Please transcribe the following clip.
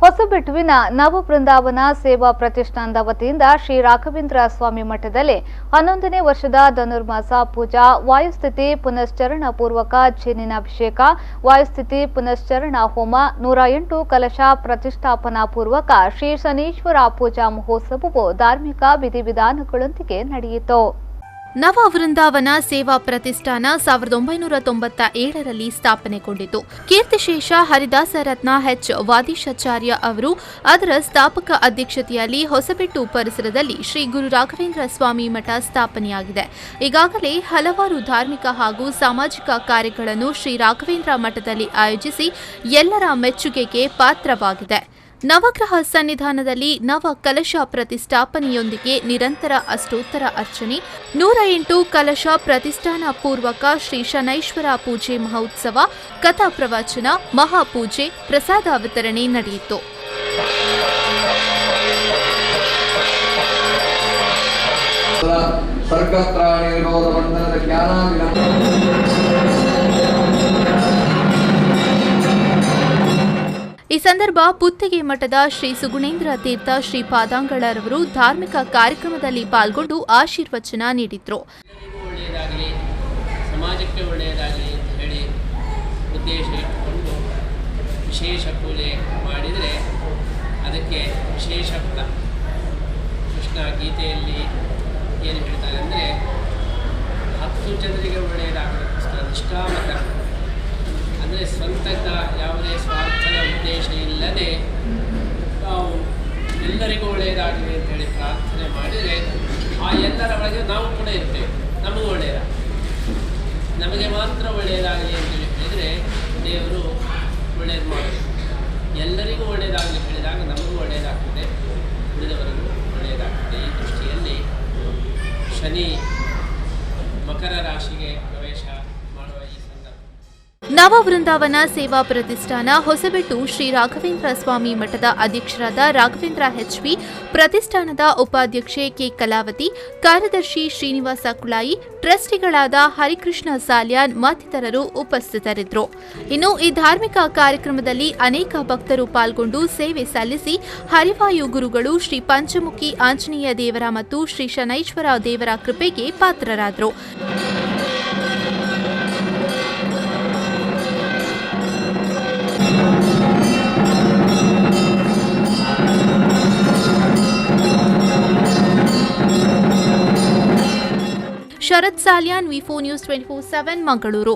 ಹೊಸಬೆಟ್ಟುವಿನ ನವಬೃಂದಾವನ ಸೇವಾ ಪ್ರತಿಷ್ಠಾನದ ವತಿಯಿಂದ ಶ್ರೀ ರಾಘವೇಂದ್ರ ಸ್ವಾಮಿ ಮಠದಲ್ಲಿ 11ನೇ ವರ್ಷದ ಧನುರ್ಮಾಸ ಪೂಜಾ, ವಾಯುಸ್ಥಿತಿ ಪುನಶ್ಚರಣ ಪೂರ್ವಕ ಜೇನಿನಾಭಿಷೇಕ, ವಾಯುಸ್ಥಿತಿ ಪುನಶ್ಚರಣ ಹೋಮ, 108 ಕಲಶ ಪ್ರತಿಷ್ಠಾಪನಾ ಪೂರ್ವಕ ಶ್ರೀ ಶನೀಶ್ವರ ಪೂಜಾ ಮಹೋತ್ಸವವು ಧಾರ್ಮಿಕ ವಿಧಿವಿಧಾನಗಳೊಂದಿಗೆ ನಡೆಯಿತು. ನವ ವೃಂದಾವನ ಸೇವಾ ಪ್ರತಿಷ್ಠಾನ 1997ರಲ್ಲಿ ಸ್ಥಾಪನೆಗೊಂಡಿತು. ಕೀರ್ತಿಶೇಷ ಹರಿದಾಸ ರತ್ನ ಎಚ್ ವಾದಿಶಾಚಾರ್ಯ ಅವರು ಅದರ ಸ್ಥಾಪಕ ಅಧ್ಯಕ್ಷತೆಯಲ್ಲಿ ಹೊಸಬೆಟ್ಟು ಪರಿಸರದಲ್ಲಿ ಶ್ರೀ ಗುರು ರಾಘವೇಂದ್ರ ಸ್ವಾಮಿ ಮಠ ಸ್ಥಾಪನೆಯಾಗಿದೆ. ಈಗಾಗಲೇ ಹಲವಾರು ಧಾರ್ಮಿಕ ಹಾಗೂ ಸಾಮಾಜಿಕ ಕಾರ್ಯಗಳನ್ನು ಶ್ರೀ ರಾಘವೇಂದ್ರ ಮಠದಲ್ಲಿ ಆಯೋಜಿಸಿ ಎಲ್ಲರ ಮೆಚ್ಚುಗೆಗೆ ಪಾತ್ರವಾಗಿದೆ. ನವಗ್ರಹ ಸನ್ನಿಧಾನದಲ್ಲಿ ನವ ಕಲಶ ಪ್ರತಿಷ್ಠಾಪನೆಯೊಂದಿಗೆ ನಿರಂತರ ಅಷ್ಟೋತ್ತರ ಅರ್ಚನೆ, 108 ಕಲಶ ಪ್ರತಿಷ್ಠಾನ ಪೂರ್ವಕ ಶ್ರೀ ಶನೈಶ್ವರ ಪೂಜೆ ಮಹೋತ್ಸವ, ಕಥಾ ಪ್ರವಚನ, ಮಹಾಪೂಜೆ, ಪ್ರಸಾದ ವಿತರಣೆ ನಡೆಯಿತು. ಈ ಸಂದರ್ಭ ಪುತ್ತಿಗೆ ಮಠದ ಶ್ರೀ ಸುಗುಣೇಂದ್ರ ತೀರ್ಥ ಶ್ರೀಪಾದಂಗಳರವರು ಧಾರ್ಮಿಕ ಕಾರ್ಯಕ್ರಮದಲ್ಲಿ ಪಾಲ್ಗೊಂಡು ಆಶೀರ್ವಚನ ನೀಡಿದರು. ಸಮಾಜಕ್ಕೆ ಒಳ್ಳೆಯದಾಗಲಿ ಅಂತ ಹೇಳಿ ಉದ್ದೇಶ ಇಟ್ಟುಕೊಂಡು ವಿಶೇಷ ಪೂಜೆ ಮಾಡಿದರೆ ಅದಕ್ಕೆ ವಿಶೇಷ ಫಲ. ಕೃಷ್ಣ ಗೀತೆಯಲ್ಲಿ ಏನು ಹೇಳ್ತಾರೆ ಅಂದರೆ 10 ಜನರಿಗೆ ಒಳ್ಳೆಯದಾಗಲಿಕ್ಕೋಸ್ಕರ ನಿಷ್ಕಾಮಕ ಅಂದರೆ ಸ್ವಂತದ ಯಾವುದೇ ಸ್ವಾರ್ಥದ ಉದ್ದೇಶ ಇಲ್ಲದೆ ನಾವು ಎಲ್ಲರಿಗೂ ಒಳ್ಳೆಯದಾಗಲಿ ಅಂತ ಹೇಳಿ ಪ್ರಾರ್ಥನೆ ಮಾಡಿದರೆ ಆ ಎಲ್ಲರ ಒಳಗೆ ನಾವು ಕೂಡ ಇರ್ತೇವೆ. ನಮಗೂ ಒಳ್ಳೆಯದಾಗಲಿ, ನಮಗೆ ಮಾತ್ರ ಒಳ್ಳೆಯದಾಗಲಿ ಅಂತೇಳಿ ಹೇಳಿದರೆ ದೇವರು ಒಳ್ಳೆಯದು ಮಾಡಬೇಕು. ಎಲ್ಲರಿಗೂ ಒಳ್ಳೆಯದಾಗಲಿ ಹೇಳಿದಾಗ ನಮಗೂ ಒಳ್ಳೆಯದಾಗ್ತದೆ, ಉಳಿದವರಿಗೂ ಒಳ್ಳೆಯದಾಗ್ತದೆ. ಈ ದೃಷ್ಟಿಯಲ್ಲಿ ಶನಿ ಮಕರ ರಾಶಿಗೆ ಪ್ರವೇಶ ಮಾಡುವ ಈ ಸಂದರ್ಭ ನವ ವೃಂದಾವನ ಸೇವಾ ಪ್ರತಿಷ್ಠಾನ ಹೊಸಬೆಟ್ಟು ಶ್ರೀ ರಾಘವೇಂದ್ರ ಸ್ವಾಮಿ ಮಠದ ಅಧ್ಯಕ್ಷರಾದ ರಾಘವೇಂದ್ರ ಎಚ್ವಿ, ಪ್ರತಿಷ್ಠಾನದ ಉಪಾಧ್ಯಕ್ಷೆ ಕೆ ಕಲಾವತಿ, ಕಾರ್ಯದರ್ಶಿ ಶ್ರೀನಿವಾಸ ಕುಳಾಯಿ, ಟ್ರಸ್ಟಿಗಳಾದ ಹರಿಕೃಷ್ಣ ಸಾಲ್ಯಾನ್ ಮತ್ತಿತರರು ಉಪಸ್ಥಿತರಿದ್ದರು. ಇನ್ನು ಈ ಧಾರ್ಮಿಕ ಕಾರ್ಯಕ್ರಮದಲ್ಲಿ ಅನೇಕ ಭಕ್ತರು ಪಾಲ್ಗೊಂಡು ಸೇವೆ ಸಲ್ಲಿಸಿ ಹರಿವಾಯು ಗುರುಗಳು ಶ್ರೀ ಪಂಚಮುಖಿ ಆಂಜನೇಯ ದೇವರ ಮತ್ತು ಶ್ರೀ ಶನೈಶ್ವರ ದೇವರ ಕೃಪೆಗೆ ಪಾತ್ರರಾದರು. ಶರತ್ ಸಾಲ್ಯಾನ್, ವಿ4 ನ್ಯೂಸ್ 24/7 ಮಂಗಳೂರು.